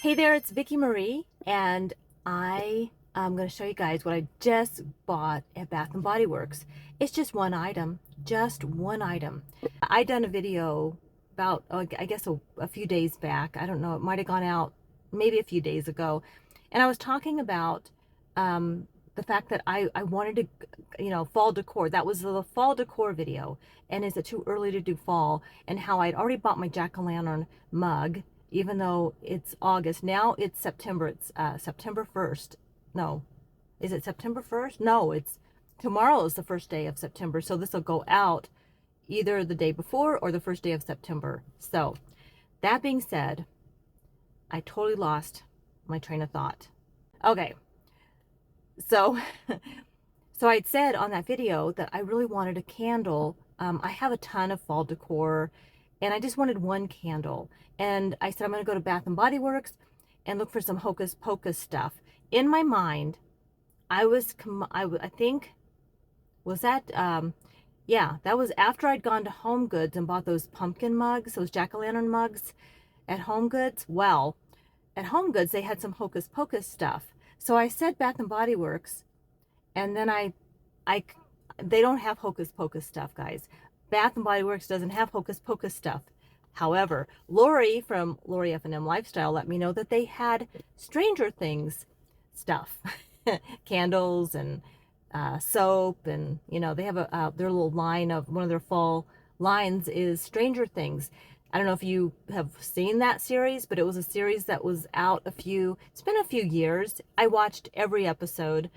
Hey there, it's Vicky Marie, and I am going to show you guys what I just bought at Bath and Body Works. It's just one item, just one item. I done a video about, I guess a few days back. I don't know, it might have gone out maybe a few days ago. And I was talking about the fact that I wanted to, fall decor. That was the fall decor video. And is it too early to do fall? And how I'd already bought my jack-o'-lantern mug, even though it's August. Now it's September. It's September 1st. No, is it September 1st? No, it's tomorrow is the first day of September. So this will go out either the day before or the first day of September. So that being said, I totally lost my train of thought. Okay, so so I'd said on that video that I really wanted a candle. I have a ton of fall decor, and I just wanted one candle. And I said I'm going to go to Bath and Body Works and look for some hocus pocus stuff. In my mind, I think, was that, yeah, that was after I'd gone to Home Goods and bought those pumpkin mugs, those jack-o'-lantern mugs at Home Goods. Well, at Home Goods, they had some hocus pocus stuff. So I said Bath and Body Works, and then they don't have hocus pocus stuff, guys. Bath and Body Works doesn't have hocus pocus stuff. However, Lori from Lori F&M Lifestyle let me know that they had Stranger Things stuff, candles and soap, and they have their little line of one of their fall lines is Stranger Things. I don't know if you have seen that series, but it was a series that was out it's been a few years. I watched every episode.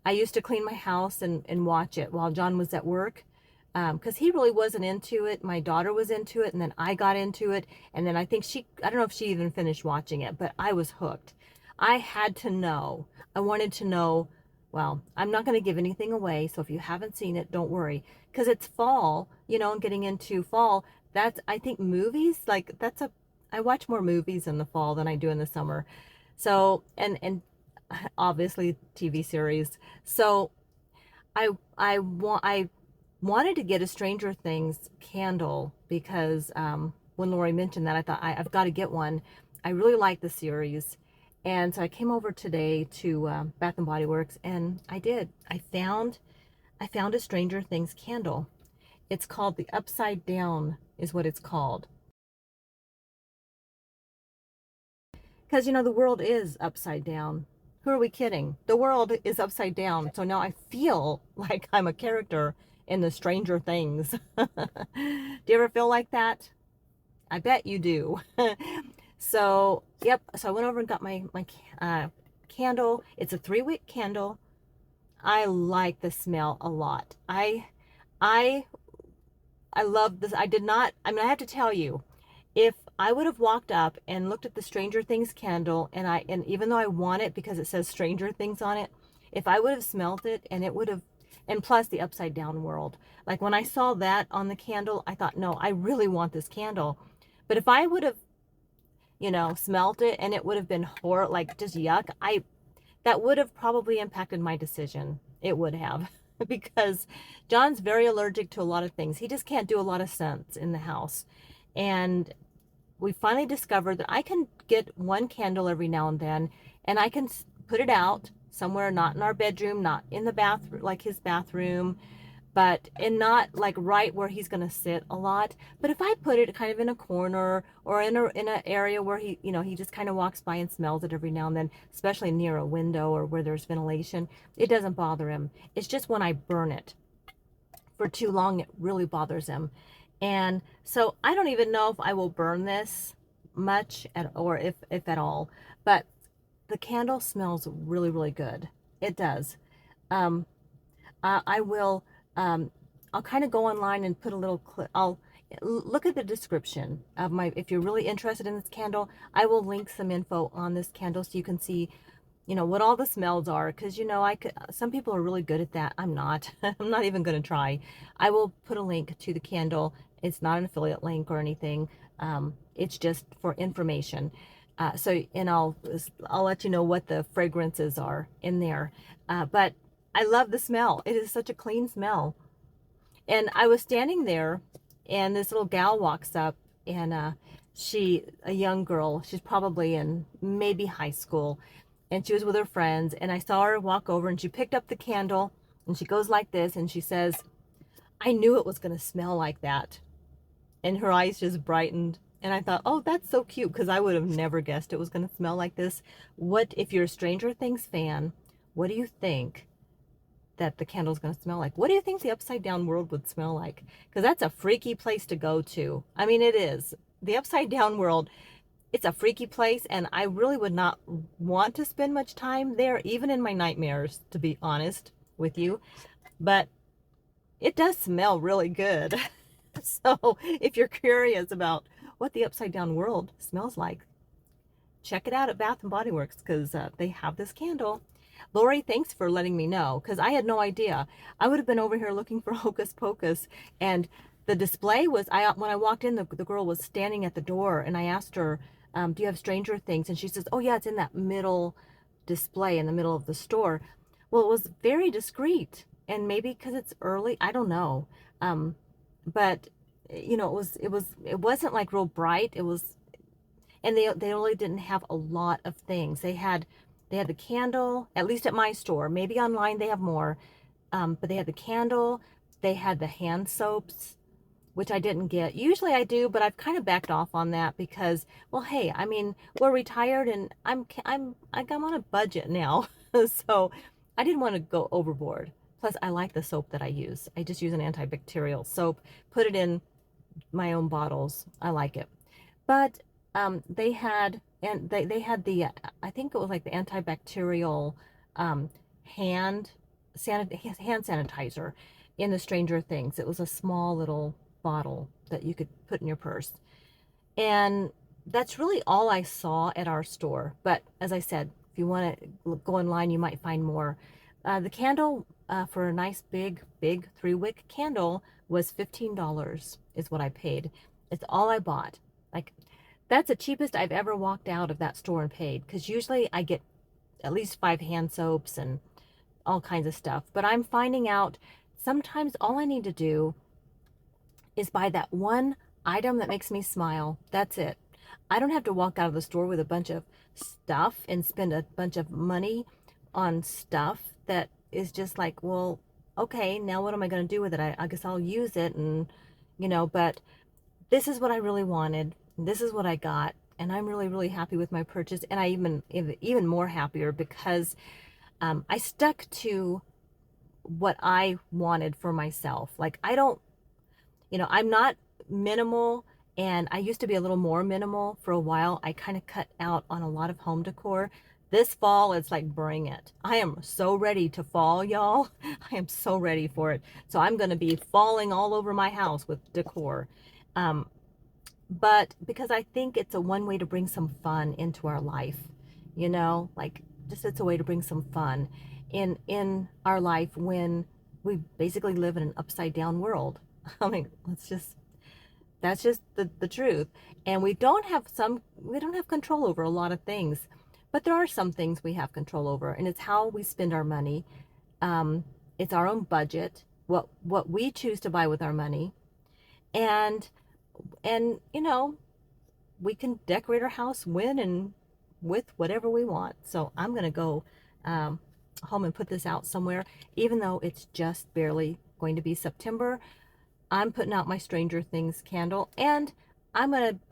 I used to clean my house and watch it while John was at work, because he really wasn't into it. My daughter was into it, and then I got into it, and then I don't know if she even finished watching it, but I was hooked. I had to know. I wanted to know. Well, I'm not going to give anything away, so if you haven't seen it, don't worry, because it's fall, and getting into fall. I think movies, I watch more movies in the fall than I do in the summer. So, and obviously TV series. So I wanted to get a Stranger Things candle because when Lori mentioned that, I thought I've got to get one. I really like the series. And so I came over today to Bath and Body Works, and I did. I found a Stranger Things candle. It's called the Upside Down, is what it's called. Because, the world is upside down. Who are we kidding? The world is upside down. So now I feel like I'm a character in the Stranger Things. Do you ever feel like that? I bet you do. So, yep. So I went over and got my candle. It's a 3-wick candle. I like the smell a lot. I love this. I have to tell you, if I would have walked up and looked at the Stranger Things candle, and even though I want it because it says Stranger Things on it, if I would have smelled it, and plus the upside down world, like when I saw that on the candle, I thought, no, I really want this candle. But if I would have, smelt it and it would have been horrible, like just yuck, that would have probably impacted my decision. It would have. Because John's very allergic to a lot of things. He just can't do a lot of scents in the house. And we finally discovered that I can get one candle every now and then, and I can put it out somewhere, not in our bedroom, not in the bathroom, like his bathroom, and not like right where he's going to sit a lot. But if I put it kind of in a corner or in an area where he just kind of walks by and smells it every now and then, especially near a window or where there's ventilation, it doesn't bother him. It's just when I burn it for too long, it really bothers him. And so I don't even know if I will burn this much or if at all, but the candle smells really, really good. It does. I will, I'll kind of go online and put a little clip. I'll look at the description of if you're really interested in this candle, I will link some info on this candle so you can see, what all the smells are. Because, some people are really good at that. I'm not. I'm not even going to try. I will put a link to the candle. It's not an affiliate link or anything. It's just for information. And I'll let you know what the fragrances are in there. But I love the smell. It is such a clean smell. And I was standing there, and this little gal walks up, and a young girl, she's probably in maybe high school, and she was with her friends, and I saw her walk over and she picked up the candle and she goes like this and she says, I knew it was going to smell like that. And her eyes just brightened. And I thought, oh, that's so cute, because I would have never guessed it was going to smell like this. What, if you're a Stranger Things fan, what do you think that the candle's going to smell like? What do you think the upside down world would smell like? Because that's a freaky place to go to. I mean, it is. The upside down world, it's a freaky place, and I really would not want to spend much time there, even in my nightmares, to be honest with you. But it does smell really good. So if you're curious about what the upside down world smells like, check it out at Bath and Body Works, because they have this candle. Lori, thanks for letting me know, because I had no idea. I would have been over here looking for Hocus Pocus, and the display was, when I walked in, the girl was standing at the door, and I asked her, do you have Stranger Things? And she says, oh yeah, it's in that middle display in the middle of the store. Well, it was very discreet, and maybe because it's early, I don't know. But you know, it wasn't like real bright. It was, and they really didn't have a lot of things. They had the candle, at least at my store. Maybe online they have more, but they had the candle. They had the hand soaps, which I didn't get. Usually I do, but I've kind of backed off on that because, well, hey, I mean, we're retired and I'm on a budget now, so I didn't want to go overboard. Plus, I like the soap that I use. I just use an antibacterial soap, put it in my own bottles. I like it. But they had, and they had the, I think it was like the antibacterial hand sanitizer in the Stranger Things. It was a small little bottle that you could put in your purse. And that's really all I saw at our store. But as I said, if you want to go online, you might find more. The candle for a nice big 3-wick candle was $15 is what I paid. It's all I bought. Like, that's the cheapest I've ever walked out of that store and paid, because usually I get at least 5 hand soaps and all kinds of stuff. But I'm finding out sometimes all I need to do is buy that one item that makes me smile. That's it. I don't have to walk out of the store with a bunch of stuff and spend a bunch of money on stuff that is just like, well, okay, now what am I going to do with it? I guess I'll use it, and you know, but this is what I really wanted. This is what I got, and I'm really happy with my purchase, and I even more happier because I stuck to what I wanted for myself. Like, I don't, you know, I'm not minimal, and I used to be a little more minimal for a while. I kind of cut out on a lot of home decor. This fall, it's like, bring it. I am so ready to fall, y'all. I am so ready for it. So I'm going to be falling all over my house with decor. But because I think it's a one way to bring some fun into our life, you know, like, just it's a way to bring some fun in our life when we basically live in an upside down world. I mean, that's just the truth. And we don't have control over a lot of things, but there are some things we have control over, and it's how we spend our money. It's our own budget, what we choose to buy with our money, and you know, we can decorate our house when and with whatever we want. So I'm gonna go home and put this out somewhere, even though it's just barely going to be September. I'm putting out my Stranger Things candle, and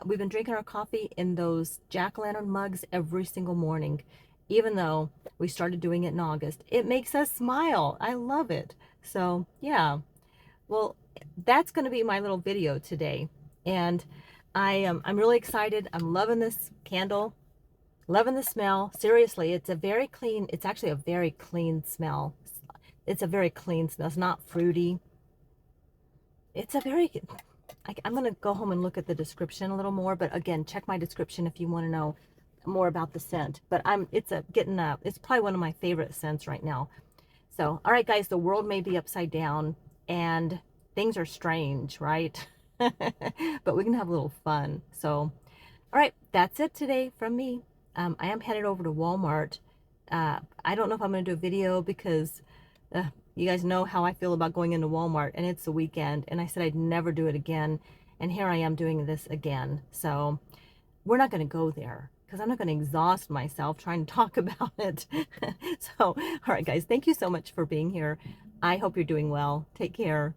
we've been drinking our coffee in those jack-o'-lantern mugs every single morning, even though we started doing it in August. It makes us smile. I love it. So yeah, well, that's going to be my little video today, and I'm really excited. I'm loving this candle, loving the smell. Seriously, it's actually a very clean smell. It's a very clean smell. It's not fruity. It's a very, I'm going to go home and look at the description a little more, but again, check my description if you want to know more about the scent. But it's probably one of my favorite scents right now. So, all right, guys, the world may be upside down and things are strange, right? But we can have a little fun. So, all right, that's it today from me. I am headed over to Walmart. I don't know if I'm going to do a video because you guys know how I feel about going into Walmart, and it's the weekend, and I said I'd never do it again, and here I am doing this again. So we're not going to go there because I'm not going to exhaust myself trying to talk about it. So, all right, guys, thank you so much for being here. I hope you're doing well. Take care.